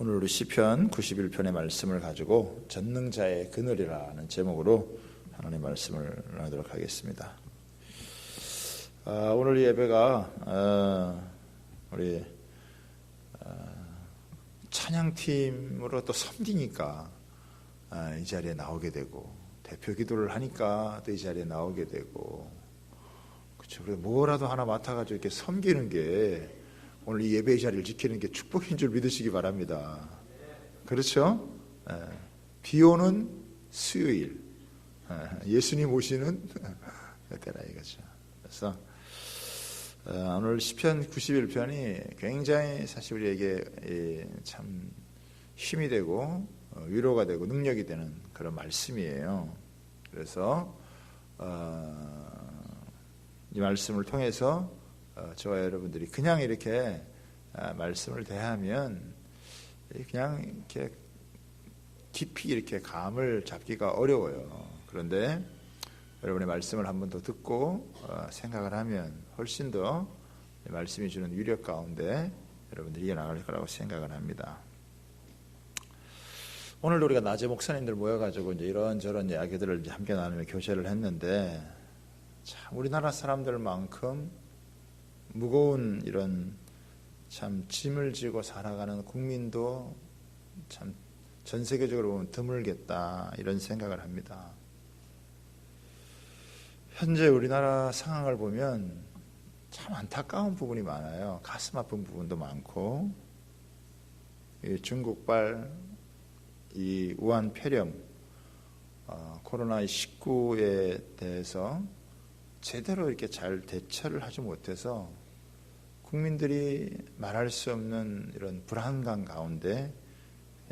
오늘 우리 시편 91편의 말씀을 가지고 전능자의 그늘이라는 제목으로 하나님의 말씀을 나누도록 하겠습니다. 오늘 예배가 우리 찬양팀으로 또 섬기니까 이 자리에 나오게 되고, 대표 기도를 하니까 또 이 자리에 나오게 되고, 그렇죠. 그래서 뭐라도 하나 맡아가지고 이렇게 섬기는 게 오늘 이 예배의 자리를 지키는 게 축복인 줄 믿으시기 바랍니다. 그렇죠? 비 오는 수요일, 예수님 오시는 때라 이거죠. 그래서 오늘 시편 91편이 굉장히 사실 우리에게 참 힘이 되고 위로가 되고 능력이 되는 그런 말씀이에요. 그래서 이 말씀을 통해서 저와 여러분들이 그냥 이렇게 말씀을 대하면 그냥 이렇게 깊이 이렇게 감을 잡기가 어려워요. 그런데 여러분의 말씀을 한 번 더 듣고 생각을 하면 훨씬 더 말씀이 주는 위력 가운데 여러분들이 이어나갈 거라고 생각을 합니다. 오늘도 우리가 낮에 목사님들 모여가지고 이제 이런저런 이야기들을 이제 함께 나누며 교제를 했는데, 참 우리나라 사람들만큼 무거운 이런 참 짐을 지고 살아가는 국민도 참 전 세계적으로 보면 드물겠다 이런 생각을 합니다. 현재 우리나라 상황을 보면 참 안타까운 부분이 많아요. 가슴 아픈 부분도 많고, 중국발 이 우한 폐렴 코로나19에 대해서 제대로 이렇게 잘 대처를 하지 못해서 국민들이 말할 수 없는 이런 불안감 가운데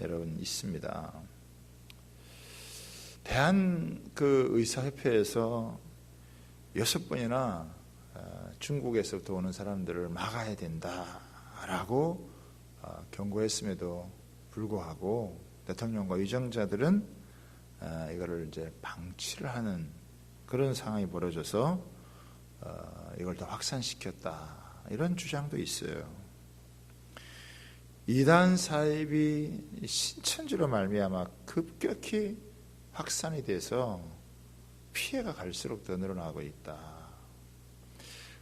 여러분 있습니다. 대한 의사협회에서 6번이나 중국에서부터 오는 사람들을 막아야 된다라고 경고했음에도 불구하고 대통령과 위정자들은 이거를 이제 방치를 하는 그런 상황이 벌어져서 이걸 더 확산시켰다 이런 주장도 있어요. 이단 사입이 신천지로 말미암아 급격히 확산이 돼서 피해가 갈수록 더 늘어나고 있다.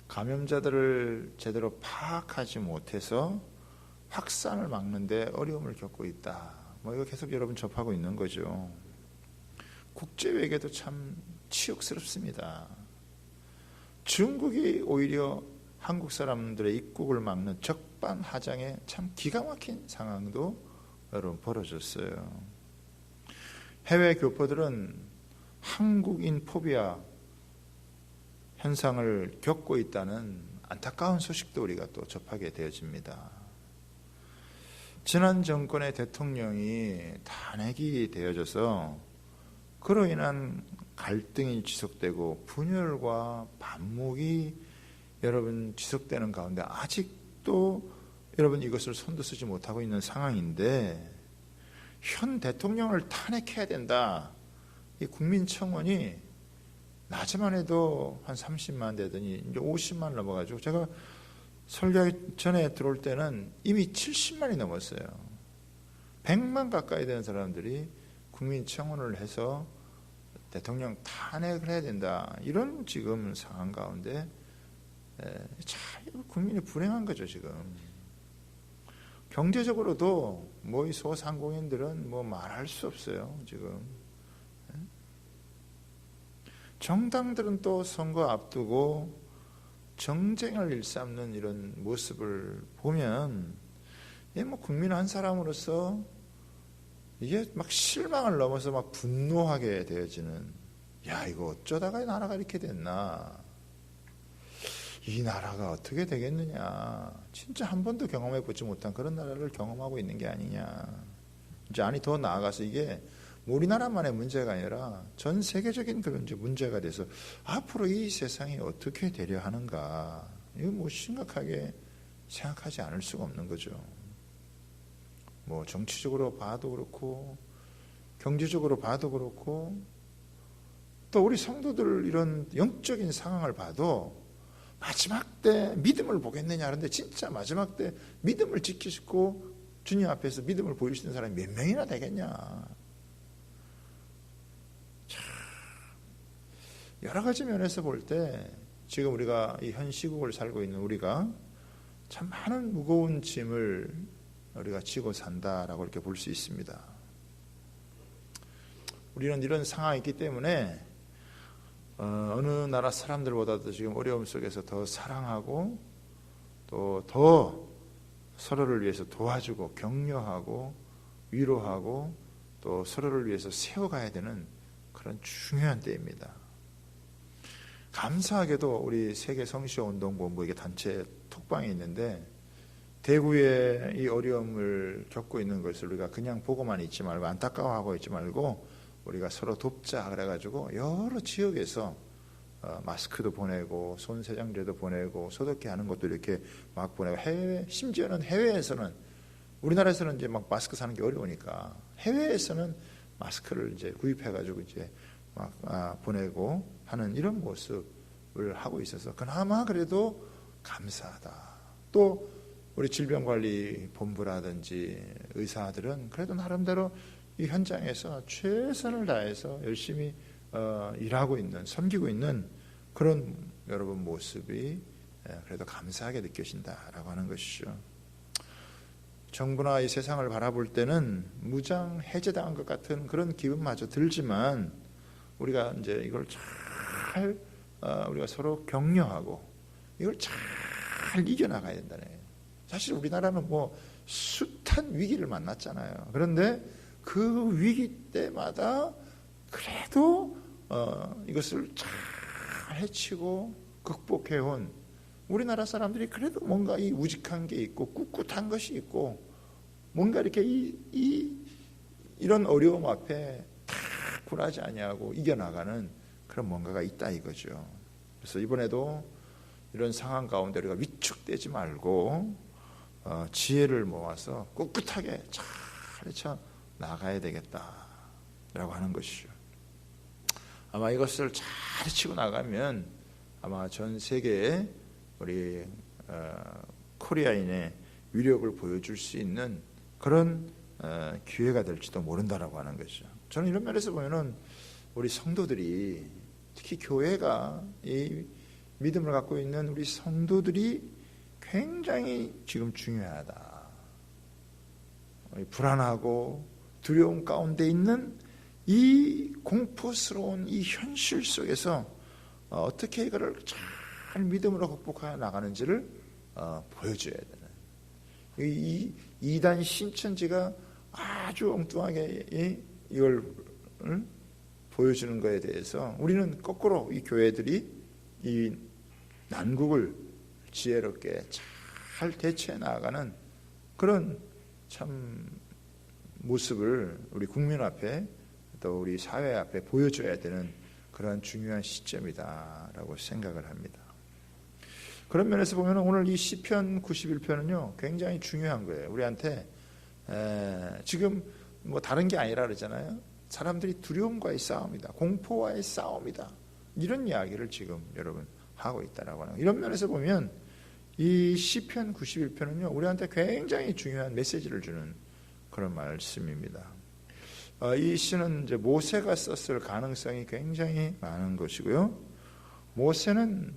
감염자들을 제대로 파악하지 못해서 확산을 막는데 어려움을 겪고 있다. 이거 계속 여러분 접하고 있는 거죠. 국제 외교도 참 치욕스럽습니다. 중국이 오히려 한국 사람들의 입국을 막는 적반하장의 참 기가 막힌 상황도 여러분 벌어졌어요. 해외 교포들은 한국인 포비아 현상을 겪고 있다는 안타까운 소식도 우리가 또 접하게 되어집니다. 지난 정권의 대통령이 탄핵이 되어져서 그로 인한 갈등이 지속되고 분열과 반목이 여러분 지속되는 가운데 아직도 여러분 이것을 손도 쓰지 못하고 있는 상황인데, 현 대통령을 탄핵해야 된다. 이 국민청원이 낮에만 해도 한 30만 되더니 이제 50만 넘어가지고, 제가 설교하기 전에 들어올 때는 이미 70만이 넘었어요. 100만 가까이 되는 사람들이 국민청원을 해서 대통령 탄핵을 해야 된다. 이런 지금 상황 가운데 참 국민이 불행한 거죠. 지금 경제적으로도 이 소상공인들은 말할 수 없어요. 지금 정당들은 또 선거 앞두고 정쟁을 일삼는 이런 모습을 보면 국민 한 사람으로서 이게 막 실망을 넘어서 막 분노하게 되어지는, 이거 어쩌다가 나라가 이렇게 됐나, 이 나라가 어떻게 되겠느냐, 진짜 한 번도 경험해 보지 못한 그런 나라를 경험하고 있는 게 아니냐. 이제 더 나아가서 이게 우리나라만의 문제가 아니라 전 세계적인 그런 이제 문제가 돼서 앞으로 이 세상이 어떻게 되려 하는가, 이거 심각하게 생각하지 않을 수가 없는 거죠. 정치적으로 봐도 그렇고 경제적으로 봐도 그렇고, 또 우리 성도들 이런 영적인 상황을 봐도 마지막 때 믿음을 보겠느냐 하는데, 진짜 마지막 때 믿음을 지키시고 주님 앞에서 믿음을 보일 수 있는 사람이 몇 명이나 되겠냐. 참, 여러 가지 면에서 볼 때 지금 우리가 이 현 시국을 살고 있는 우리가 참 많은 무거운 짐을 우리가 지고 산다라고 이렇게 볼 수 있습니다. 우리는 이런 상황이 있기 때문에 어느 나라 사람들보다도 지금 어려움 속에서 더 사랑하고 또 더 서로를 위해서 도와주고 격려하고 위로하고 또 서로를 위해서 세워가야 되는 그런 중요한 때입니다. 감사하게도 우리 세계 성시운동본부에게 단체 톡방이 있는데 대구에 이 어려움을 겪고 있는 것을 우리가 그냥 보고만 있지 말고 안타까워하고 있지 말고 우리가 서로 돕자 그래가지고 여러 지역에서 마스크도 보내고 손세정제도 보내고 소독기 하는 것도 이렇게 막 보내고 심지어는 해외에서는 우리나라에서는 이제 막 마스크 사는 게 어려우니까 해외에서는 마스크를 이제 구입해가지고 이제 막 보내고 하는 이런 모습을 하고 있어서 그나마 그래도 감사하다. 또 우리 질병관리본부라든지 의사들은 그래도 나름대로 이 현장에서 최선을 다해서 열심히 일하고 있는, 섬기고 있는 그런 여러분 모습이 그래도 감사하게 느껴진다라고 하는 것이죠. 정부나 이 세상을 바라볼 때는 무장 해제당한 것 같은 그런 기분마저 들지만 우리가 이제 이걸 잘 우리가 서로 격려하고 이걸 잘 이겨나가야 된다네. 사실 우리나라는 뭐 숱한 위기를 만났잖아요. 그런데 그 위기 때마다 그래도 이것을 잘 해치고 극복해온 우리나라 사람들이 그래도 뭔가 이 우직한 게 있고 꿋꿋한 것이 있고 뭔가 이렇게 이런 어려움 앞에 다 굴하지 아니하고 이겨나가는 그런 뭔가가 있다 이거죠. 그래서 이번에도 이런 상황 가운데 우리가 위축되지 말고 지혜를 모아서 꿋꿋하게 잘 헤쳐 나가야 되겠다라고 하는 것이죠. 아마 이것을 잘 치고 나가면 아마 전 세계에 우리 코리아인의 위력을 보여줄 수 있는 그런 기회가 될지도 모른다라고 하는 것이죠. 저는 이런 면에서 보면은 우리 성도들이 특히 교회가 이 믿음을 갖고 있는 우리 성도들이 굉장히 지금 중요하다. 불안하고 두려움 가운데 있는 이 공포스러운 이 현실 속에서 어떻게 이거를 잘 믿음으로 극복해 나가는지를 보여줘야 되는 이 이단 신천지가 아주 엉뚱하게 이걸 보여주는 것에 대해서 우리는 거꾸로 이 교회들이 이 난국을 지혜롭게 잘 대처해 나가는 그런 참 모습을 우리 국민 앞에 또 우리 사회 앞에 보여줘야 되는 그러한 중요한 시점이다라고 생각을 합니다. 그런 면에서 보면 오늘 이 시편 91편은요 굉장히 중요한 거예요. 우리한테 지금 뭐 다른 게 아니라 그러잖아요. 사람들이 두려움과의 싸움이다, 공포와의 싸움이다, 이런 이야기를 지금 여러분 하고 있다라고 하는 이런 면에서 보면 이 시편 91편은요 우리한테 굉장히 중요한 메시지를 주는 그런 말씀입니다. 이 시는 이제 모세가 썼을 가능성이 굉장히 많은 것이고요. 모세는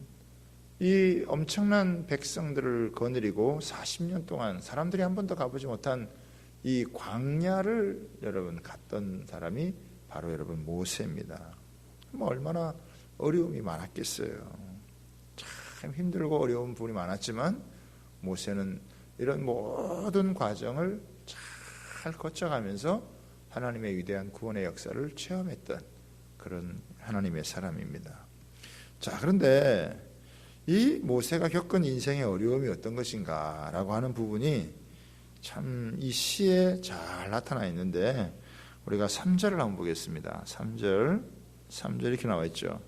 이 엄청난 백성들을 거느리고 40년 동안 사람들이 한 번도 가보지 못한 이 광야를 여러분 갔던 사람이 바로 여러분 모세입니다. 뭐 얼마나 어려움이 많았겠어요. 참 힘들고 어려운 부분이 많았지만 모세는 이런 모든 과정을 잘 거쳐가면서 하나님의 위대한 구원의 역사를 체험했던 그런 하나님의 사람입니다. 자, 그런데 이 모세가 겪은 인생의 어려움이 어떤 것인가 라고 하는 부분이 참 이 시에 잘 나타나 있는데 우리가 3절을 한번 보겠습니다. 3절 이렇게 나와 있죠.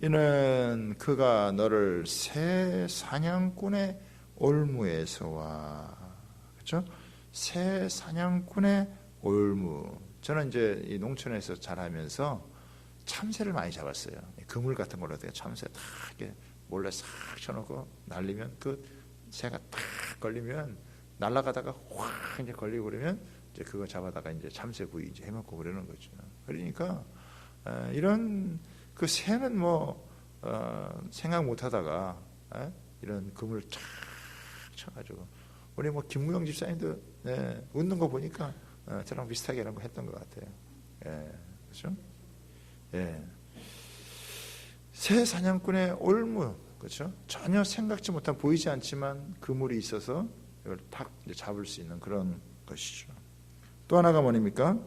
이는 그가 너를 새 사냥꾼의 올무에서와, 그렇죠? 새 사냥꾼의 올무. 저는 이제 이 농촌에서 자라면서 참새를 많이 잡았어요. 그물 같은 걸로 참새 다 이렇게 몰래 싹 쳐놓고 날리면 그 새가 딱 걸리면 날아가다가 확 이제 걸리고 그러면 이제 그거 잡아다가 이제 참새구이 이제 해먹고 그러는 거죠. 그러니까 이런 그 새는 뭐 생각 못하다가 이런 그물을 착 쳐가지고 우리 뭐 김무영 집사님도 웃는 거 보니까 저랑 비슷하게 이런 거 했던 것 같아요. 그렇죠? 새 사냥꾼의 올무, 그렇죠? 전혀 생각지 못한, 보이지 않지만 그물이 있어서 이걸 탁 이제 잡을 수 있는 그런 것이죠. 또 하나가 뭐입니까?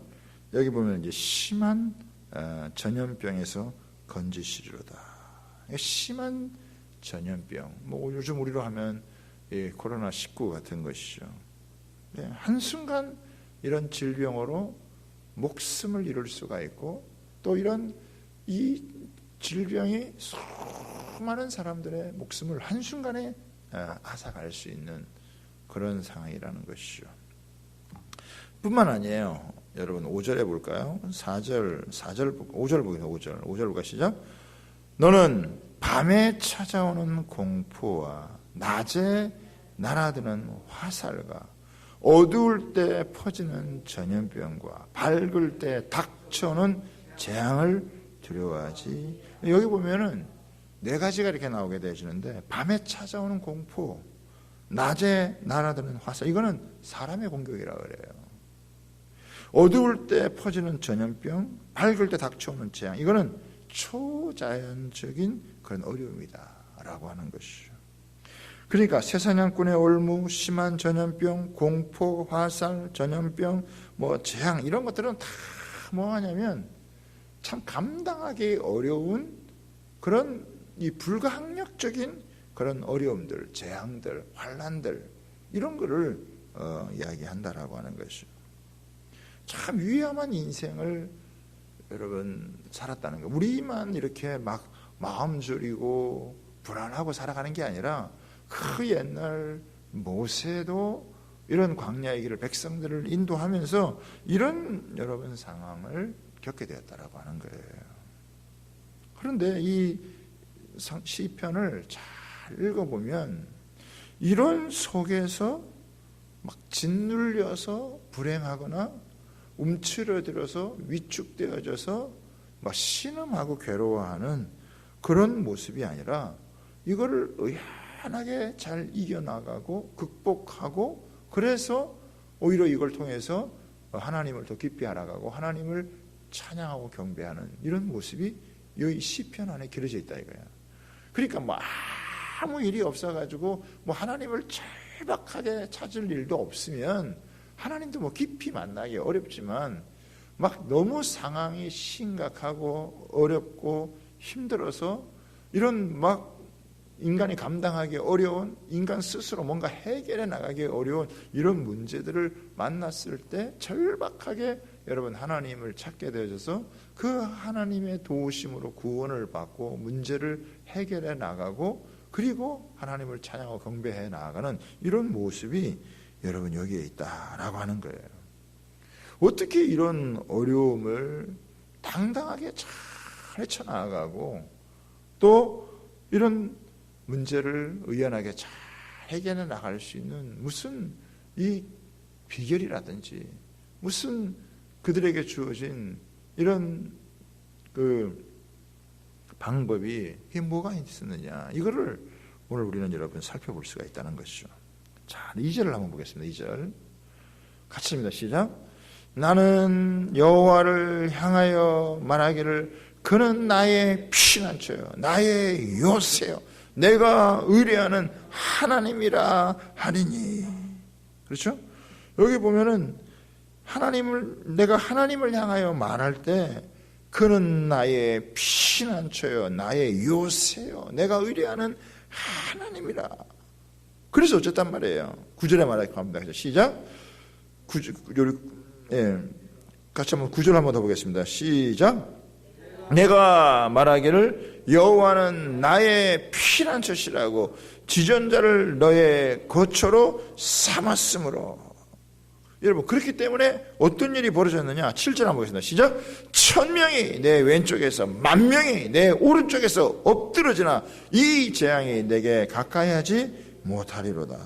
여기 보면 이제 심한 전염병에서 건지시리로다. 심한 전염병, 뭐 요즘 우리로 하면 코로나19 같은 것이죠. 한순간 이런 질병으로 목숨을 잃을 수가 있고, 또 이런 이 질병이 수많은 사람들의 목숨을 한순간에 앗아갈 수 있는 그런 상황이라는 것이죠. 뿐만 아니에요. 여러분 5절에 볼까요? 5절 보겠습니다. 5절 볼까 시작. 너는 밤에 찾아오는 공포와 낮에 날아드는 화살과 어두울 때 퍼지는 전염병과 밝을 때 닥쳐오는 재앙을 두려워하지. 여기 보면은 4가지가 이렇게 나오게 되시는데, 밤에 찾아오는 공포, 낮에 날아드는 화살, 이거는 사람의 공격이라고 그래요. 어두울 때 퍼지는 전염병, 밝을 때 닥쳐오는 재앙, 이거는 초자연적인 그런 어려움이다 라고 하는 것이죠. 그러니까 새사냥꾼의 올무, 심한 전염병, 공포, 화살, 전염병, 뭐 재앙, 이런 것들은 다 뭐하냐면 참 감당하기 어려운 그런 이 불가항력적인 그런 어려움들, 재앙들, 환난들, 이런 거를 이야기한다라고 하는 것이죠. 참 위험한 인생을 여러분 살았다는 거. 우리만 이렇게 막 마음 졸이고 불안하고 살아가는 게 아니라 그 옛날 모세도 이런 광야의 길을 백성들을 인도하면서 이런 여러분 상황을 겪게 되었다라고 하는 거예요. 그런데 이 시편을 잘 읽어보면 이런 속에서 막 짓눌려서 불행하거나 움츠러들어서 위축되어져서 막 신음하고 괴로워하는 그런 모습이 아니라 이거를 의연하게 잘 이겨나가고 극복하고, 그래서 오히려 이걸 통해서 하나님을 더 깊이 알아가고 하나님을 찬양하고 경배하는 이런 모습이 이 시편 안에 기록져 있다 이거야. 그러니까 뭐 아무 일이 없어가지고 뭐 하나님을 절박하게 찾을 일도 없으면 하나님도 뭐 깊이 만나기 어렵지만, 막 너무 상황이 심각하고 어렵고 힘들어서 이런 막 인간이 감당하기 어려운, 인간 스스로 뭔가 해결해 나가기 어려운 이런 문제들을 만났을 때 절박하게 여러분 하나님을 찾게 되어져서 그 하나님의 도우심으로 구원을 받고 문제를 해결해 나가고, 그리고 하나님을 찬양하고 경배해 나가는 이런 모습이 여러분 여기에 있다라고 하는 거예요. 어떻게 이런 어려움을 당당하게 잘 헤쳐나가고 또 이런 문제를 의연하게 잘 해결해 나갈 수 있는 무슨 이 비결이라든지 무슨 그들에게 주어진 이런 그 방법이 그게 뭐가 있었느냐, 이거를 오늘 우리는 여러분 살펴볼 수가 있다는 것이죠. 자, 2절을 한번 보겠습니다. 2절 같이 합니다. 시작. 나는 여호와를 향하여 말하기를 그는 나의 피난처요 나의 요새요 내가 의뢰하는 하나님이라 하리니. 그렇죠? 여기 보면은 내가 하나님을 향하여 말할 때 그는 나의 피난처요 나의 요새요 내가 의뢰하는 하나님이라. 그래서 어쨌단 말이에요. 9절에 말하고 합니다. 시작. 같이 한번 9절 한번 더 보겠습니다. 시작. 내가 말하기를 여호와는 나의 피난처시라고 지존자를 너의 거처로 삼았으므로. 여러분, 그렇기 때문에 어떤 일이 벌어졌느냐? 7절 한번 보겠습니다. 시작. 1000명이 내 왼쪽에서 10,000명이 내 오른쪽에서 엎드러지나 이 재앙이 내게 가까이 하지 못하리로다.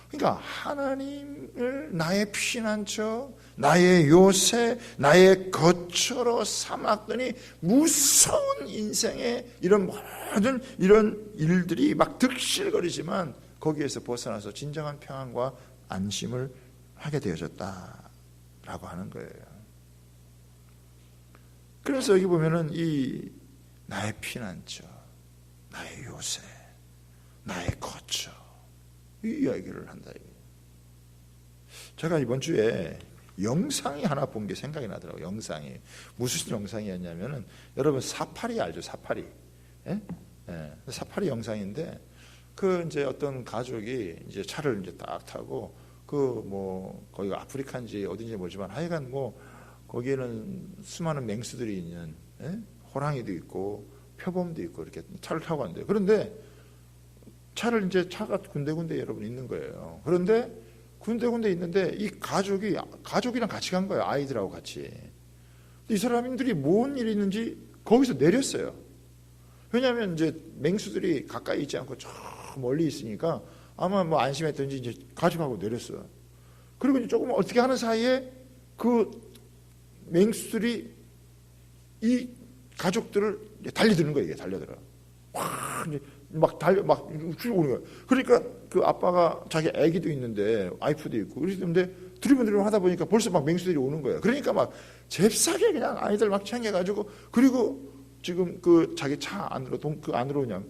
그러니까 하나님을 나의 피난처, 나의 요새, 나의 거처로 삼았더니 무서운 인생의 이런 모든 이런 일들이 막 득실거리지만 거기에서 벗어나서 진정한 평안과 안심을 하게 되어졌다라고 하는 거예요. 그래서 여기 보면은 이 나의 피난처, 나의 요새, 나의 거처 이 이야기를 한다 이거예요. 제가 이번 주에 영상이 하나 본 게 생각이 나더라고요. 영상이 무슨 영상이었냐면은 여러분 사파리 알죠? 사파리. 예? 예. 사파리 영상인데 그 이제 어떤 가족이 이제 차를 이제 딱 타고 그 뭐 거기가 아프리카인지 어딘지 모르지만 하여간 뭐 거기에는 수많은 맹수들이 있는 예? 호랑이도 있고 표범도 있고 이렇게 차를 타고 간대요. 그런데 차를 이제 차가 군데군데 여러분 있는 거예요. 그런데 군데군데 있는데 이 가족이랑 같이 간 거예요. 아이들하고 같이. 이 사람들이 뭔 일이 있는지 거기서 내렸어요. 왜냐하면 이제 맹수들이 가까이 있지 않고 저 멀리 있으니까 아마 뭐 안심했던지 이제 가져가고 내렸어요. 그리고 이제 조금 어떻게 하는 사이에 그 맹수들이 이 가족들을 달려드는 거예요. 이게 달려들어. 확 이제 막 쭉 오는 거예요. 그러니까 그 아빠가 자기 아기도 있는데 와이프도 있고 그러는데 두리번두리번 하다 보니까 벌써 막 맹수들이 오는 거예요. 그러니까 막 잽싸게 그냥 아이들 막 챙겨가지고 그리고 지금 그 자기 차 안으로 그 안으로 그냥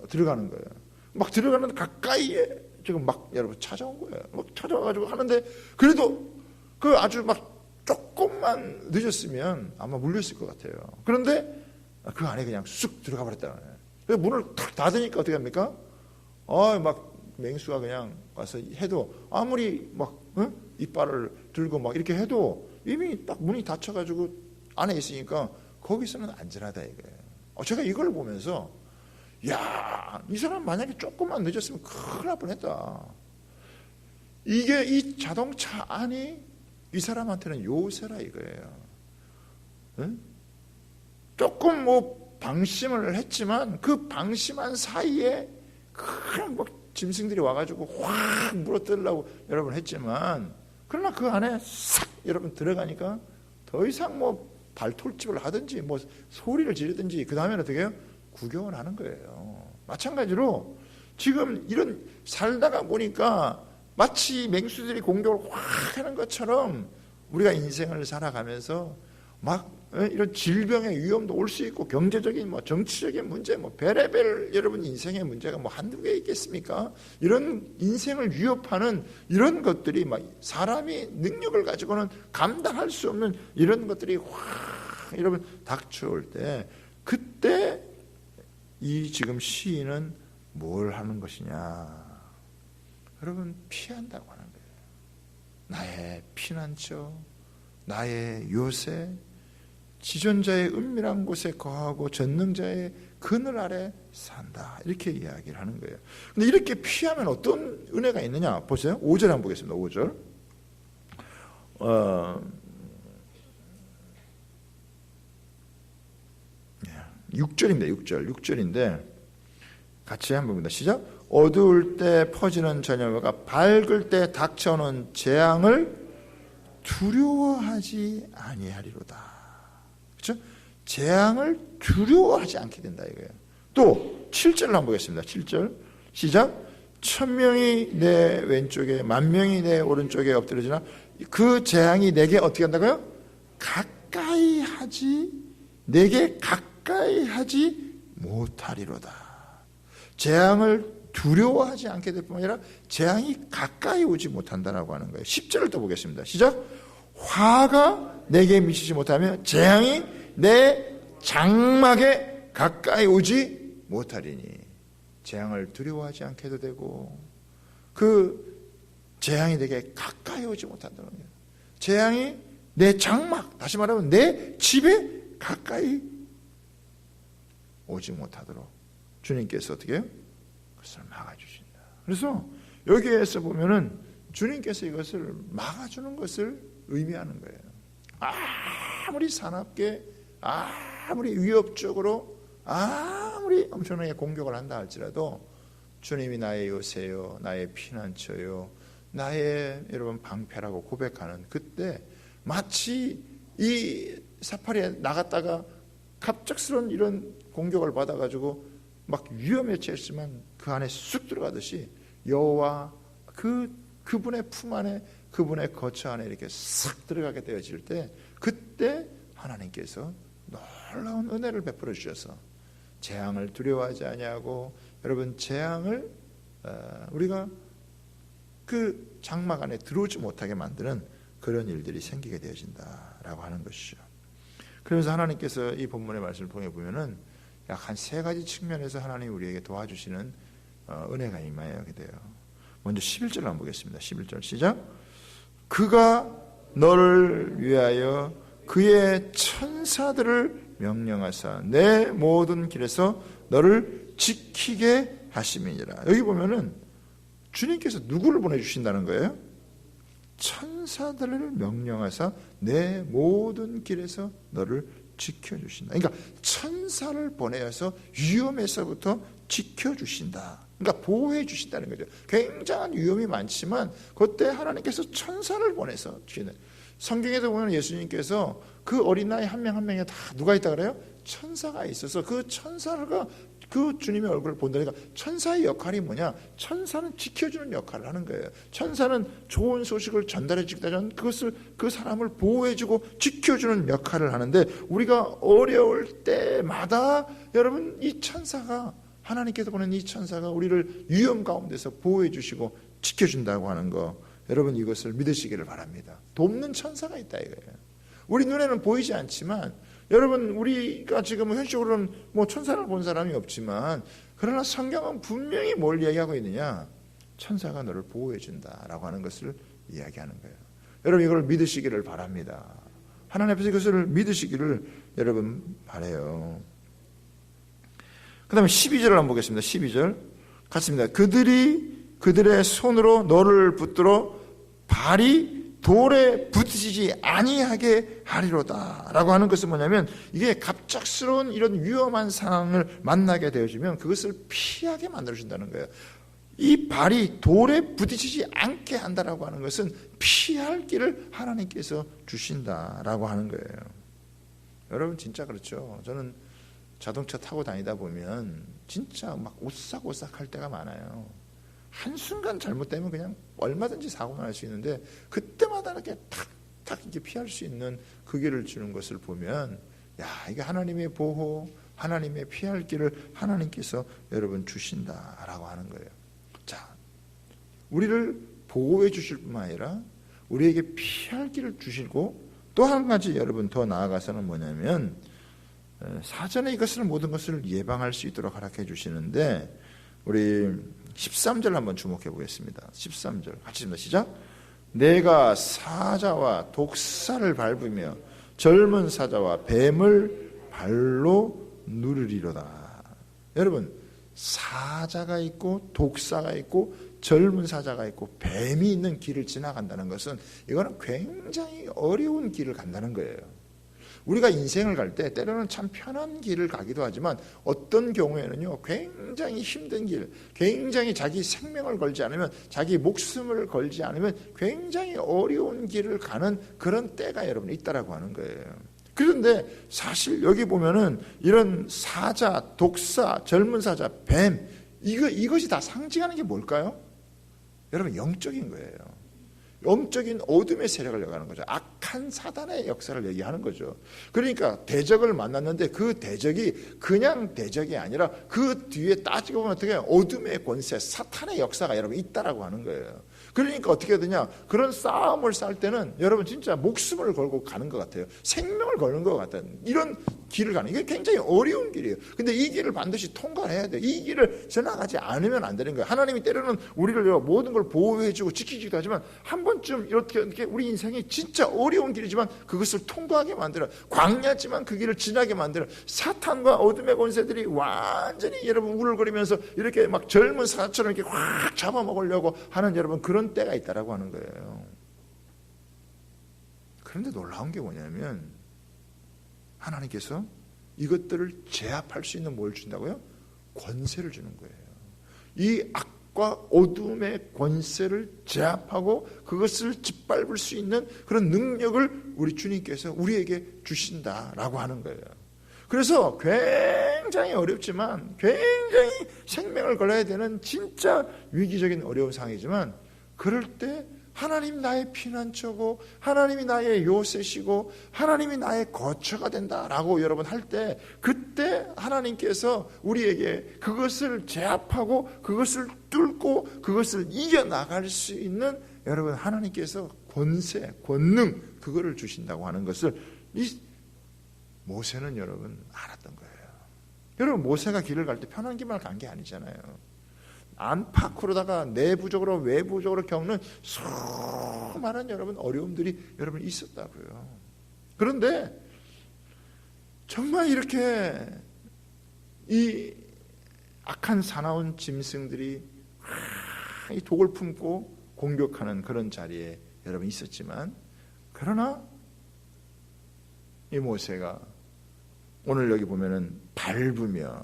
들어가는 거예요. 막 들어가는데 가까이에 지금 막 여러분 찾아온 거예요. 막 찾아와가지고 하는데 그래도 그 아주 막 조금만 늦었으면 아마 물렸을 것 같아요. 그런데 그 안에 그냥 쑥 들어가 버렸다는 거예요. 그래서 문을 탁 닫으니까 어떻게 합니까? 막 맹수가 그냥 와서 해도 아무리 막 이빨을 들고 막 이렇게 해도 이미 딱 문이 닫혀가지고 안에 있으니까 거기서는 안전하다 이거예요. 제가 이걸 보면서 야, 이 사람 만약에 조금만 늦었으면 큰일 날 뻔했다. 이게 이 자동차 안이 이 사람한테는 요새라 이거예요. 응? 조금 뭐 방심을 했지만 그 방심한 사이에 그냥 뭐 짐승들이 와가지고 확 물어뜯으려고 여러분 했지만 그러나 그 안에 싹 여러분 들어가니까 더 이상 뭐 발톨집을 하든지 뭐 소리를 지르든지 그 다음에는 어떻게 해요? 구경을 하는 거예요. 마찬가지로 지금 이런 살다가 보니까 마치 맹수들이 공격을 확 하는 것처럼 우리가 인생을 살아가면서 막 이런 질병의 위험도 올 수 있고 경제적인 뭐 정치적인 문제 뭐 별의별 여러분 인생의 문제가 뭐 한두 개 있겠습니까? 이런 인생을 위협하는 이런 것들이 막 사람이 능력을 가지고는 감당할 수 없는 이런 것들이 확 여러분 닥쳐올 때 그때 이 지금 시인은 뭘 하는 것이냐? 여러분 피한다고 하는 거예요. 나의 피난처, 나의 요새, 지존자의 은밀한 곳에 거하고 전능자의 그늘 아래 산다. 이렇게 이야기를 하는 거예요. 근데 이렇게 피하면 어떤 은혜가 있느냐? 보세요. 5절 한번 보겠습니다. 5절. 6절입니다. 6절인데 같이 한번 봅니다. 시작. 어두울 때 퍼지는 저녁과 밝을 때 닥쳐오는 재앙을 두려워하지 아니하리로다. 그렇죠? 재앙을 두려워하지 않게 된다 이거예요. 또 7절을 한번 보겠습니다. 7절 시작. 1000명이 내 왼쪽에 10,000명이 내 오른쪽에 엎드려지나 그 재앙이 내게 어떻게 한다고요? 내게 가까이 하지 못하리로다. 재앙을 두려워하지 않게 될 뿐만 아니라 재앙이 가까이 오지 못한다라고 하는 거예요. 10절을 또 보겠습니다. 시작. 화가 내게 미치지 못하며 재앙이 내 장막에 가까이 오지 못하리니 재앙을 두려워하지 않게도 되고 그 재앙이 내게 가까이 오지 못한다는 거예요. 재앙이 내 장막, 다시 말하면 내 집에 가까이 오지 못하도록 주님께서 어떻게 해요? 그것을 막아주신다. 그래서 여기에서 보면은 주님께서 이것을 막아주는 것을 의미하는 거예요. 아무리 사납게, 아무리 위협적으로, 아무리 엄청나게 공격을 한다 할지라도 주님이 나의 요새요, 나의 피난처요, 나의 여러분 방패라고 고백하는 그때 마치 이 사파리에 나갔다가 갑작스러운 이런 공격을 받아가지고 막 위험에 처했지만 그 안에 쑥 들어가듯이 여호와 그분의 품 안에, 그분의 거처 안에 이렇게 싹 들어가게 되어질 때, 그때 하나님께서 놀라운 은혜를 베풀어 주셔서 재앙을 두려워하지 아니하고, 여러분 재앙을 우리가 그 장막 안에 들어오지 못하게 만드는 그런 일들이 생기게 되어진다라고 하는 것이죠. 그러면서 하나님께서 이 본문의 말씀을 통해 보면은 약 한 3가지 측면에서 하나님이 우리에게 도와주시는 은혜가 임하게 돼요. 먼저 11절 한번 보겠습니다. 11절 시작. 그가 너를 위하여 그의 천사들을 명령하사 내 모든 길에서 너를 지키게 하심이니라. 여기 보면은 주님께서 누구를 보내주신다는 거예요? 천사들을 명령하사 내 모든 길에서 너를 지켜주신다. 그러니까 천사를 보내어서 위험에서부터 지켜주신다. 그러니까 보호해 주신다는 거죠. 굉장한 위험이 많지만 그때 하나님께서 천사를 보내서 주시는. 성경에도 보면 예수님께서 그 어린아이 한 명 한 명에 다 누가 있다 그래요? 천사가 있어서 그 천사가 그 주님의 얼굴을 본다니까. 천사의 역할이 뭐냐? 천사는 지켜주는 역할을 하는 거예요. 천사는 좋은 소식을 전달해 주기보다는 그것을, 그 사람을 보호해주고 지켜주는 역할을 하는데, 우리가 어려울 때마다 여러분 이 천사가, 하나님께서 보낸 이 천사가 우리를 위험 가운데서 보호해 주시고 지켜준다고 하는 거, 여러분 이것을 믿으시기를 바랍니다. 돕는 천사가 있다 이거예요. 우리 눈에는 보이지 않지만, 여러분 우리가 지금 현실적으로는 뭐 천사를 본 사람이 없지만, 그러나 성경은 분명히 뭘 이야기하고 있느냐? 천사가 너를 보호해 준다라고 하는 것을 이야기하는 거예요. 여러분 이걸 믿으시기를 바랍니다. 하나님 앞에서 이것을 믿으시기를 여러분 바라요. 그 다음에 12절을 한번 보겠습니다. 12절 같습니다. 그들의 손으로 너를 붙들어 발이 돌에 부딪히지 아니하게 하리로다 라고 하는 것은 뭐냐면, 이게 갑작스러운 이런 위험한 상황을 만나게 되어지면 그것을 피하게 만들어준다는 거예요. 이 발이 돌에 부딪히지 않게 한다라고 하는 것은 피할 길을 하나님께서 주신다라고 하는 거예요. 여러분 진짜 그렇죠. 저는 자동차 타고 다니다 보면 진짜 막 오싹오싹 할 때가 많아요. 한순간 잘못되면 그냥 얼마든지 사고가 날 수 있는데, 그때마다 이렇게 탁탁 이렇게 피할 수 있는 그 길을 주는 것을 보면, 야, 이게 하나님의 보호, 하나님의 피할 길을 하나님께서 여러분 주신다라고 하는 거예요. 자, 우리를 보호해 주실 뿐만 아니라 우리에게 피할 길을 주시고, 또 한 가지 여러분 더 나아가서는 뭐냐면, 사전에 이것을 모든 것을 예방할 수 있도록 허락해 주시는데, 우리 13절 한번 주목해 보겠습니다. 13절 같이 읽습니다. 시작. 내가 사자와 독사를 밟으며 젊은 사자와 뱀을 발로 누르리로다. 여러분 사자가 있고 독사가 있고 젊은 사자가 있고 뱀이 있는 길을 지나간다는 것은, 이거는 굉장히 어려운 길을 간다는 거예요. 우리가 인생을 갈 때 때로는 참 편한 길을 가기도 하지만, 어떤 경우에는요 굉장히 힘든 길, 굉장히 자기 생명을 걸지 않으면, 자기 목숨을 걸지 않으면 굉장히 어려운 길을 가는 그런 때가 여러분 있다라고 하는 거예요. 그런데 사실 여기 보면은 이런 사자, 독사, 젊은 사자, 뱀, 이것이 다 상징하는 게 뭘까요? 여러분 영적인 거예요. 영적인 어둠의 세력을 얘기하는 거죠. 악한 사단의 역사를 얘기하는 거죠. 그러니까 대적을 만났는데 그 대적이 그냥 대적이 아니라 그 뒤에 따지고 보면 어떻게 어둠의 권세, 사탄의 역사가 여러분 있다라고 하는 거예요. 그러니까 어떻게 되냐, 그런 싸움을 싸울 때는 여러분 진짜 목숨을 걸고 가는 것 같아요. 생명을 거는 것 같아요. 이런 길을 가는, 이게 굉장히 어려운 길이에요. 근데 이 길을 반드시 통과해야 돼요. 이 길을 지나가지 않으면 안 되는 거예요. 하나님이 때로는 우리를 모든 걸 보호해주고 지키기도 하지만, 한 번쯤 이렇게 우리 인생이 진짜 어려운 길이지만 그것을 통과하게 만들어, 광야지만 그 길을 지나게 만들어, 사탄과 어둠의 권세들이 완전히 여러분 우글거리면서 이렇게 막 젊은 사자처럼 이렇게 확 잡아먹으려고 하는 여러분 그런 때가 있다라고 하는 거예요. 그런데 놀라운 게 뭐냐면, 하나님께서 이것들을 제압할 수 있는 뭘 준다고요? 권세를 주는 거예요. 이 악과 어둠의 권세를 제압하고 그것을 짓밟을 수 있는 그런 능력을 우리 주님께서 우리에게 주신다라고 하는 거예요. 그래서 굉장히 어렵지만, 굉장히 생명을 걸어야 되는 진짜 위기적인 어려운 상황이지만, 그럴 때 하나님 나의 피난처고 하나님이 나의 요새시고 하나님이 나의 거처가 된다라고 여러분 할 때, 그때 하나님께서 우리에게 그것을 제압하고 그것을 뚫고 그것을 이겨나갈 수 있는, 여러분 하나님께서 권세, 권능, 그거를 주신다고 하는 것을 이 모세는 여러분 알았던 거예요. 여러분 모세가 길을 갈 때 편한 길만 간 게 아니잖아요. 안팎으로다가 내부적으로 외부적으로 겪는 수많은 여러분 어려움들이 여러분 있었다고요. 그런데 정말 이렇게 이 악한 사나운 짐승들이 이 독을 품고 공격하는 그런 자리에 여러분 있었지만, 그러나 이 모세가 오늘 여기 보면은 밟으며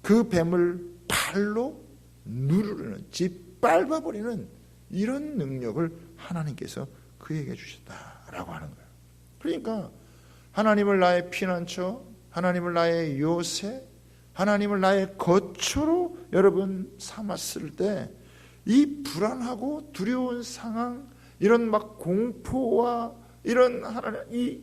그 뱀을 발로 누르는, 짓밟아버리는 이런 능력을 하나님께서 그에게 주셨다라고 하는 거예요. 그러니까 하나님을 나의 피난처, 하나님을 나의 요새, 하나님을 나의 거처로 여러분 삼았을 때 이 불안하고 두려운 상황, 이런 막 공포와 이런 하나님 이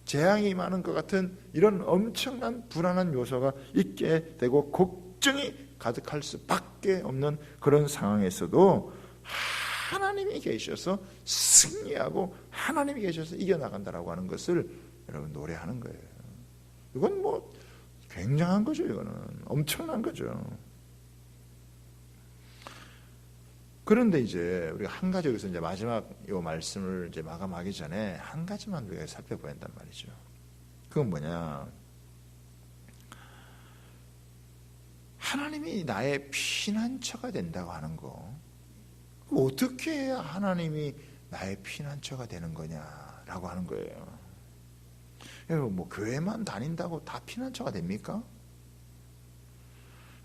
재앙이 많은 것 같은 이런 엄청난 불안한 요소가 있게 되고 걱정이 가득할 수밖에 없는 그런 상황에서도 하나님이 계셔서 승리하고 하나님이 계셔서 이겨나간다라고 하는 것을 여러분 노래하는 거예요. 이건 뭐 굉장한 거죠. 이거는 엄청난 거죠. 그런데 이제 우리가 한 가지, 여기서 이제 마지막 이 말씀을 이제 마감하기 전에 한 가지만 우리가 살펴봐야 한단 말이죠. 그건 뭐냐? 하나님이 나의 피난처가 된다고 하는 거, 어떻게 해야 하나님이 나의 피난처가 되는 거냐라고 하는 거예요. 여러분 뭐 교회만 다닌다고 다 피난처가 됩니까?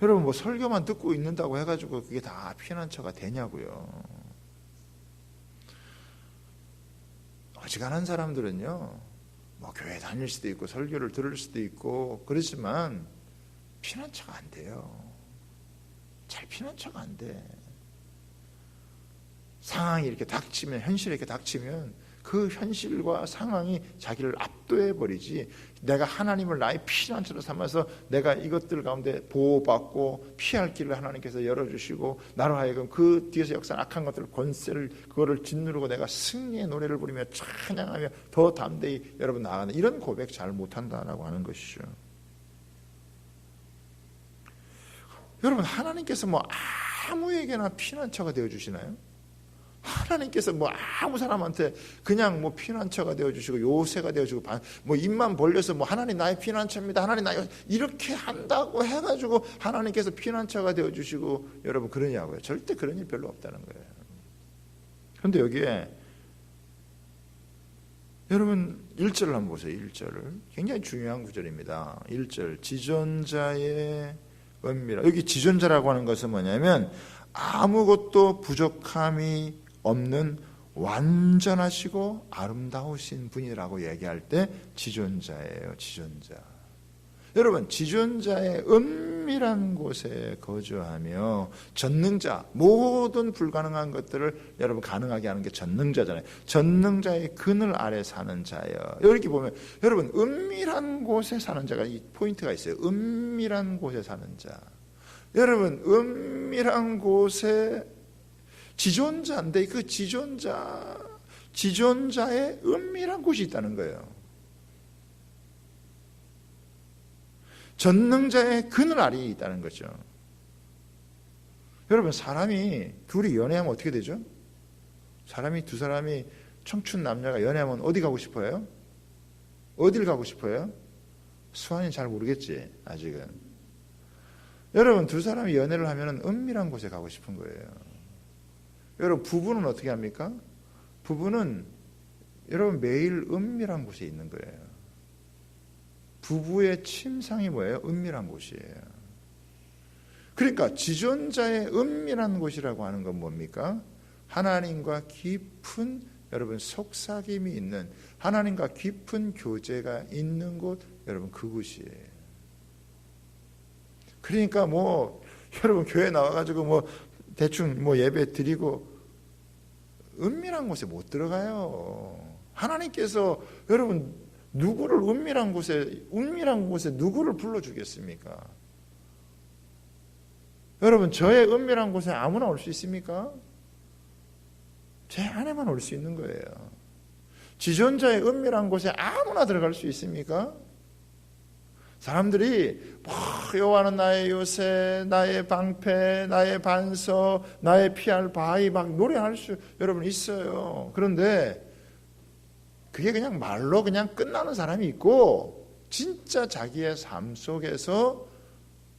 여러분 뭐 설교만 듣고 있는다고 해가지고 그게 다 피난처가 되냐고요. 어지간한 사람들은요, 뭐 교회 다닐 수도 있고 설교를 들을 수도 있고 그렇지만 피난처가 안 돼요. 잘 피난처가 안 돼. 상황이 이렇게 닥치면, 현실이 이렇게 닥치면 그 현실과 상황이 자기를 압도해버리지, 내가 하나님을 나의 피난처로 삼아서 내가 이것들 가운데 보호받고 피할 길을 하나님께서 열어주시고 나로 하여금 그 뒤에서 역사한 악한 것들 권세를 그거를 짓누르고 내가 승리의 노래를 부르며 찬양하며 더 담대히 여러분 나아가는 이런 고백 잘 못한다라고 하는 것이죠. 여러분 하나님께서 뭐 아무에게나 피난처가 되어주시나요? 하나님께서 뭐 아무 사람한테 그냥 뭐 피난처가 되어주시고 요새가 되어주고 뭐 입만 벌려서 뭐 하나님 나의 피난처입니다, 하나님 나의, 이렇게 한다고 해가지고 하나님께서 피난처가 되어주시고 여러분 그러냐고요? 절대 그런 일 별로 없다는 거예요. 그런데 여기에 여러분 1절을 한번 보세요. 1절을 굉장히 중요한 구절입니다. 1절 지존자의 은밀한, 여기 지존자라고 하는 것은 뭐냐면 아무것도 부족함이 없는 완전하시고 아름다우신 분이라고 얘기할 때 지존자예요. 지존자. 여러분 지존자의 은밀한 곳에 거주하며 전능자, 모든 불가능한 것들을 여러분 가능하게 하는 게 전능자잖아요. 전능자의 그늘 아래 사는 자예요. 여기 보면 여러분 은밀한 곳에 사는 자가 이 포인트가 있어요. 은밀한 곳에 사는 자. 여러분 은밀한 곳에 지존자인데 그 지존자의 은밀한 곳이 있다는 거예요. 전능자의 그늘 아래에 있다는 거죠. 여러분 사람이 둘이 연애하면 어떻게 되죠? 두 사람이 청춘 남녀가 연애하면 어디 가고 싶어요? 어딜 가고 싶어요? 수환이 잘 모르겠지 아직은. 여러분 두 사람이 연애를 하면 은밀한 곳에 가고 싶은 거예요. 여러분 부부는 어떻게 합니까? 부부는 여러분 매일 은밀한 곳에 있는 거예요. 부부의 침상이 뭐예요? 은밀한 곳이에요. 그러니까 지존자의 은밀한 곳이라고 하는 건 뭡니까? 하나님과 깊은 여러분 속삭임이 있는, 하나님과 깊은 교제가 있는 곳, 여러분 그곳이에요. 그러니까 뭐 여러분 교회 나와가지고 뭐 대충 뭐 예배 드리고 은밀한 곳에 못 들어가요. 하나님께서 여러분 누구를 은밀한 곳에 누구를 불러주겠습니까? 여러분 저의 은밀한 곳에 아무나 올 수 있습니까? 제 안에만 올 수 있는 거예요. 지존자의 은밀한 곳에 아무나 들어갈 수 있습니까? 사람들이 여호와는 나의 요새, 나의 방패, 나의 반석, 나의 피할 바위 막 노래할 수 여러분 있어요. 그런데 그게 그냥 말로 그냥 끝나는 사람이 있고 진짜 자기의 삶 속에서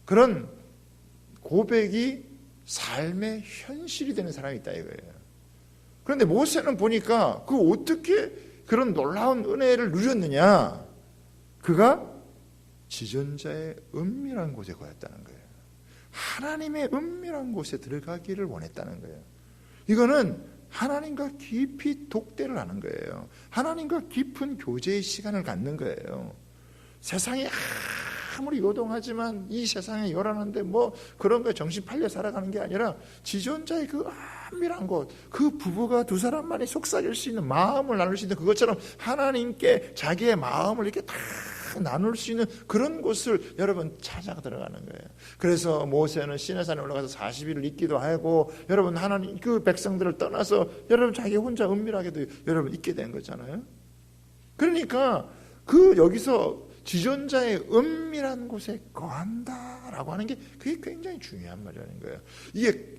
그런 고백이 삶의 현실이 되는 사람이 있다 이거예요. 그런데 모세는 보니까 그 어떻게 그런 놀라운 은혜를 누렸느냐? 그가 지존자의 은밀한 곳에 거했다는 거예요. 하나님의 은밀한 곳에 들어가기를 원했다는 거예요. 이거는 하나님과 깊이 독대를 하는 거예요. 하나님과 깊은 교제의 시간을 갖는 거예요. 세상이 아무리 요동하지만 이 세상에 요란한데 뭐 그런 거에 정신 팔려 살아가는 게 아니라 지존자의 그 은밀한 곳, 그 부부가 두 사람만이 속삭일 수 있는 마음을 나눌 수 있는 그것처럼 하나님께 자기의 마음을 이렇게 다 나눌 수 있는 그런 곳을 여러분 찾아 들어가는 거예요. 그래서 모세는 시내산에 올라가서 40일을 있기도 하고 여러분 하나님 그 백성들을 떠나서 여러분 자기 혼자 은밀하게도 여러분 있게 된 거잖아요. 그러니까 그 여기서 지존자의 은밀한 곳에 거한다라고 하는 게 그게 굉장히 중요한 말이라는 거예요. 이게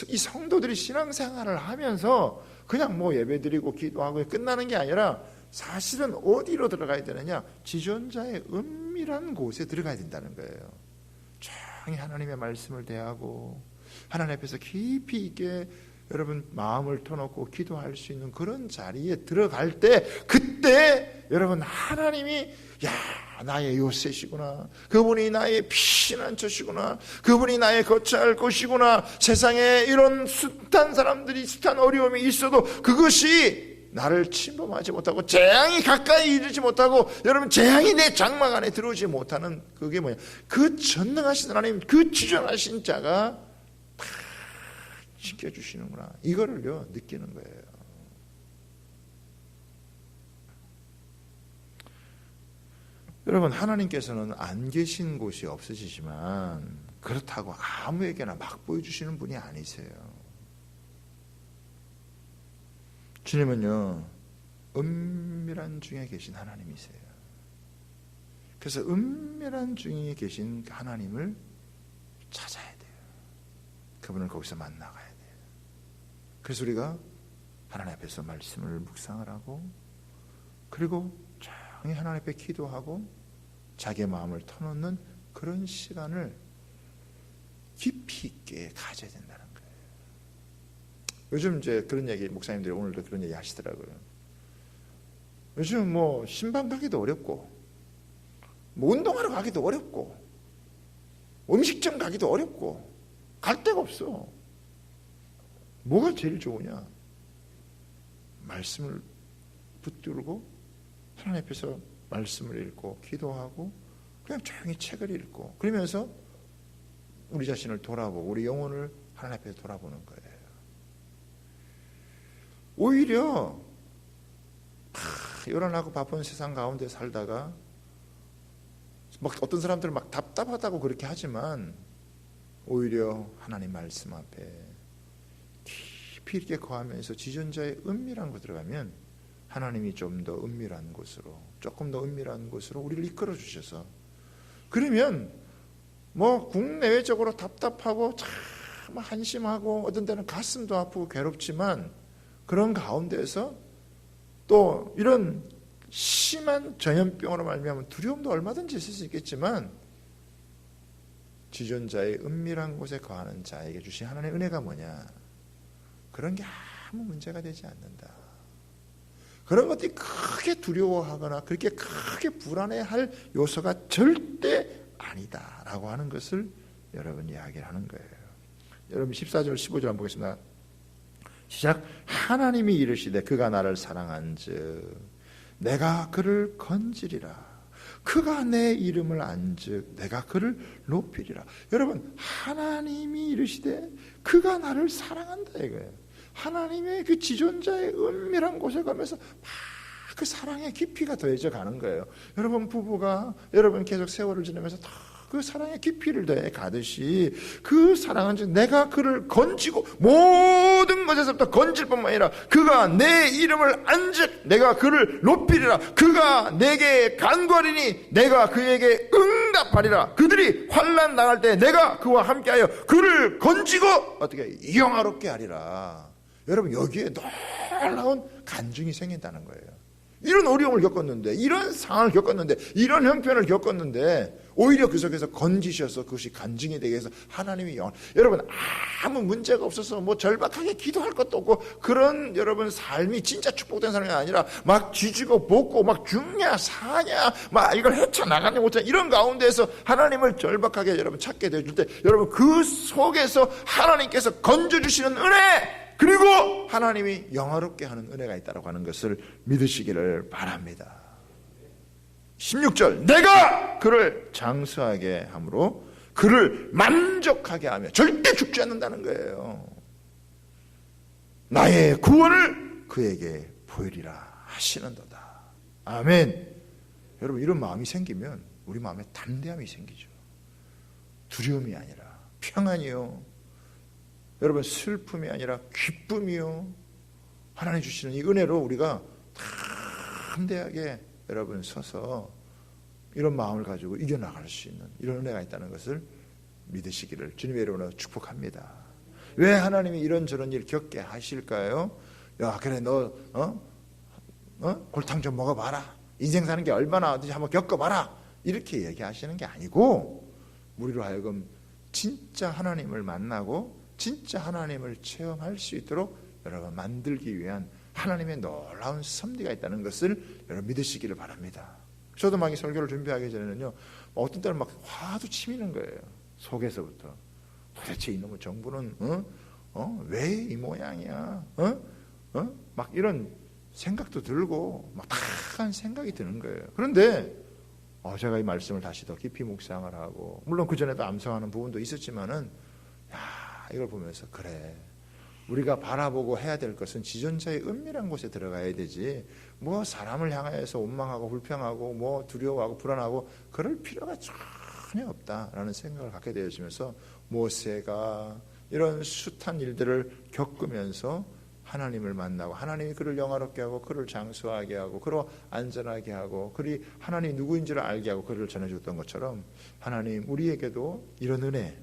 이 성도들이 신앙생활을 하면서 그냥 뭐 예배드리고 기도하고 끝나는 게 아니라 사실은 어디로 들어가야 되느냐? 지존자의 은밀한 곳에 들어가야 된다는 거예요. 조용히 하나님의 말씀을 대하고 하나님 앞에서 깊이 있게 여러분 마음을 터놓고 기도할 수 있는 그런 자리에 들어갈 때 그때 여러분 하나님이 나의 요새시구나, 그분이 나의 피난처시구나, 그분이 나의 거처할 곳이구나, 세상에 이런 숱한 사람들이 숱한 어려움이 있어도 그것이 나를 침범하지 못하고 재앙이 가까이 이르지 못하고 여러분 재앙이 내 장막 안에 들어오지 못하는 그게 뭐냐? 그 전능하신 하나님, 그 지존하신 자가 다 지켜주시는구나, 이거를요 느끼는 거예요. 여러분 하나님께서는 안 계신 곳이 없으시지만 그렇다고 아무에게나 막 보여주시는 분이 아니세요. 주님은요 은밀한 중에 계신 하나님이세요. 그래서 은밀한 중에 계신 하나님을 찾아야 돼요. 그분을 거기서 만나가야 돼요. 그래서 우리가 하나님 앞에서 말씀을 묵상을 하고 그리고 조용히 하나님 앞에 기도하고 자기의 마음을 터놓는 그런 시간을 깊이 있게 가져야 된다는 거예요. 요즘 이제 그런 얘기 목사님들이 오늘도 그런 얘기 하시더라고요. 요즘 뭐 신방 가기도 어렵고 뭐 운동하러 가기도 어렵고 음식점 가기도 어렵고 갈 데가 없어. 뭐가 제일 좋으냐? 말씀을 붙들고 하나님 앞에서 말씀을 읽고 기도하고 그냥 조용히 책을 읽고 그러면서 우리 자신을 돌아보고 우리 영혼을 하나님 앞에 돌아보는 거예요. 오히려 요란하고 바쁜 세상 가운데 살다가 막 어떤 사람들은 막 답답하다고 그렇게 하지만 오히려 하나님 말씀 앞에 깊이 이렇게 거하면서 지존자의 은밀한 곳에 들어가면 하나님이 좀 더 은밀한 곳으로, 조금 더 은밀한 곳으로 우리를 이끌어 주셔서 그러면 뭐 국내외적으로 답답하고 참 한심하고 어떤 때는 가슴도 아프고 괴롭지만 그런 가운데에서 또 이런 심한 전염병으로 말미암은 두려움도 얼마든지 있을 수 있겠지만 지존자의 은밀한 곳에 거하는 자에게 주신 하나님의 은혜가 뭐냐? 그런 게 아무 문제가 되지 않는다. 그런 것들이 크게 두려워하거나 그렇게 크게 불안해할 요소가 절대 아니다라고 하는 것을 여러분 이야기를 하는 거예요. 여러분 14절 15절 한번 보겠습니다. 시작. 하나님이 이르시되 그가 나를 사랑한즉 내가 그를 건지리라. 그가 내 이름을 안즉 내가 그를 높이리라. 여러분 하나님이 이르시되 그가 나를 사랑한다 이거예요. 하나님의 그 지존자의 은밀한 곳에 가면서 막 그 사랑의 깊이가 더해져 가는 거예요. 여러분 부부가 여러분 계속 세월을 지내면서 다 그 사랑의 깊이를 더해 가듯이 그 사랑은 내가 그를 건지고 모든 것에서부터 건질 뿐만 아니라 그가 내 이름을 안즉 내가 그를 높이리라. 그가 내게 간구하리니 내가 그에게 응답하리라. 그들이 환난 당할 때 내가 그와 함께하여 그를 건지고 어떻게 영화롭게 하리라. 여러분 여기에 놀라운 간증이 생긴다는 거예요. 이런 어려움을 겪었는데, 이런 상황을 겪었는데, 이런 형편을 겪었는데 오히려 그 속에서 건지셔서 그것이 간증이 되게 해서 하나님이 여러분 아무 문제가 없어서 뭐 절박하게 기도할 것도 없고 그런 여러분 삶이 진짜 축복된 삶이 아니라 막 쥐지고 볶고 막 죽냐 사냐 막 이걸 헤쳐나가냐 못하냐 이런 가운데에서 하나님을 절박하게 여러분 찾게 되어줄 때 여러분 그 속에서 하나님께서 건져주시는 은혜 그리고 하나님이 영화롭게 하는 은혜가 있다고 하는 것을 믿으시기를 바랍니다. 16절 내가 그를 장수하게 함으로 그를 만족하게 하며 절대 죽지 않는다는 거예요. 나의 구원을 그에게 보이리라 하시는도다. 아멘. 여러분 이런 마음이 생기면 우리 마음에 담대함이 생기죠. 두려움이 아니라 평안이요, 여러분 슬픔이 아니라 기쁨이요, 하나님 주시는 이 은혜로 우리가 담대하게 여러분 서서 이런 마음을 가지고 이겨나갈 수 있는 이런 은혜가 있다는 것을 믿으시기를 주님의 이름으로 축복합니다. 왜 하나님이 이런저런 일 겪게 하실까요? 야 그래 너 골탕 좀 먹어봐라, 인생 사는 게 얼마나 어딘지 한번 겪어봐라 이렇게 얘기하시는 게 아니고 우리로 하여금 진짜 하나님을 만나고 진짜 하나님을 체험할 수 있도록 여러분 만들기 위한 하나님의 놀라운 섭리가 있다는 것을 여러분 믿으시기를 바랍니다. 저도 막 이 설교를 준비하기 전에는요 어떤 때는 막 화도 치미는 거예요. 속에서부터 도대체 이놈의 정부는 왜 이 모양이야? 막 이런 생각도 들고 막 다한 생각이 드는 거예요. 그런데 제가 이 말씀을 다시 더 깊이 묵상을 하고 물론 그 전에도 암송하는 부분도 있었지만은 이걸 보면서 그래 우리가 바라보고 해야 될 것은 지존자의 은밀한 곳에 들어가야 되지 뭐 사람을 향하여서 원망하고 불평하고 뭐 두려워하고 불안하고 그럴 필요가 전혀 없다라는 생각을 갖게 되어지면서 모세가 이런 숱한 일들을 겪으면서 하나님을 만나고 하나님이 그를 영화롭게 하고 그를 장수하게 하고 그로 안전하게 하고 그리 하나님이 누구인지를 알게 하고 그를 전해줬던 것처럼 하나님 우리에게도 이런 은혜,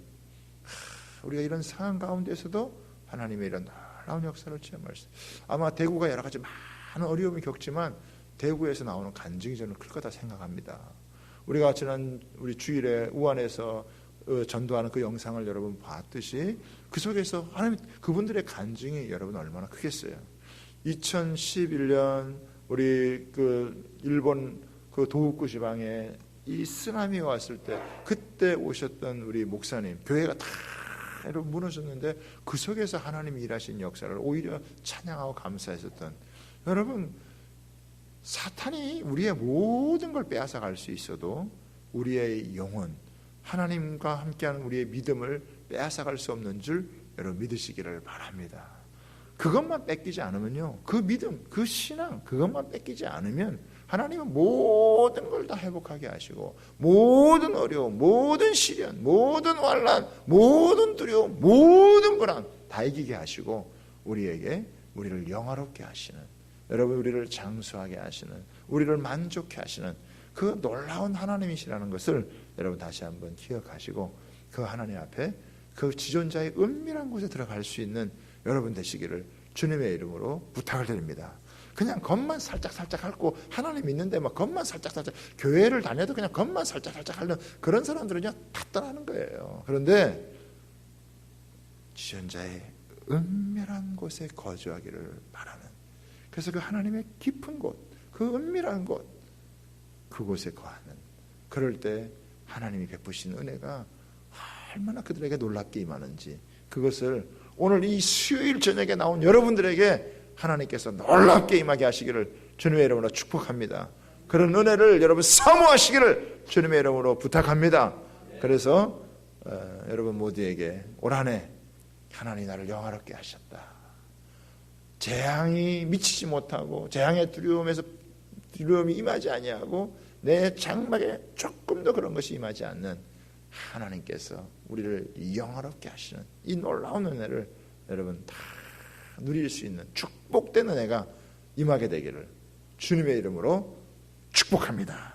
우리가 이런 상황 가운데서도 하나님의 이런 놀라운 역사를 체험할 수 있어요. 아마 대구가 여러 가지 많은 어려움을 겪지만 대구에서 나오는 간증이 저는 클 거다 생각합니다. 우리가 지난 우리 주일에 우한에서 전도하는 그 영상을 여러분 봤듯이 그 속에서 하나님 그분들의 간증이 여러분 얼마나 크겠어요. 2011년 우리 그 일본 그 도호쿠 지방에 이 쓰나미가 왔을 때 그때 오셨던 우리 목사님 교회가 다 무너졌는데 그 속에서 하나님이 일하신 역사를 오히려 찬양하고 감사했었던 여러분 사탄이 우리의 모든 걸 빼앗아 갈 수 있어도 우리의 영혼 하나님과 함께하는 우리의 믿음을 빼앗아 갈 수 없는 줄 여러분 믿으시기를 바랍니다. 그것만 뺏기지 않으면요 그 믿음 그 신앙 그것만 뺏기지 않으면 하나님은 모든 걸 다 회복하게 하시고 모든 어려움 모든 시련 모든 환난 모든 두려움 모든 불안 다 이기게 하시고 우리를 영화롭게 하시는 여러분 우리를 장수하게 하시는 우리를 만족해 하시는 그 놀라운 하나님이시라는 것을 여러분 다시 한번 기억하시고 그 하나님 앞에 그 지존자의 은밀한 곳에 들어갈 수 있는 여러분 되시기를 주님의 이름으로 부탁을 드립니다. 그냥 겉만 살짝 핥고 하나님 믿는데 막 겉만 살짝 교회를 다녀도 그냥 겉만 살짝 하는 그런 사람들은요 다 떠나는 거예요. 그런데 지존자의 은밀한 곳에 거주하기를 바라는 그래서 그 하나님의 깊은 곳 그 은밀한 곳 그곳에 거하는 그럴 때 하나님이 베푸신 은혜가 얼마나 그들에게 놀랍게 임하는지, 그것을 오늘 이 수요일 저녁에 나온 여러분들에게 하나님께서 놀랍게 임하게 하시기를 주님의 이름으로 축복합니다. 그런 은혜를 여러분 사모하시기를 주님의 이름으로 부탁합니다. 그래서 여러분 모두에게 올 한 해 하나님이 나를 영화롭게 하셨다, 재앙이 미치지 못하고 재앙의 두려움이 임하지 아니하고 내 장막에 조금도 그런 것이 임하지 않는 하나님께서 우리를 영화롭게 하시는 이 놀라운 은혜를 여러분 다 누릴 수 있는 축복된 은혜가 임하게 되기를 주님의 이름으로 축복합니다.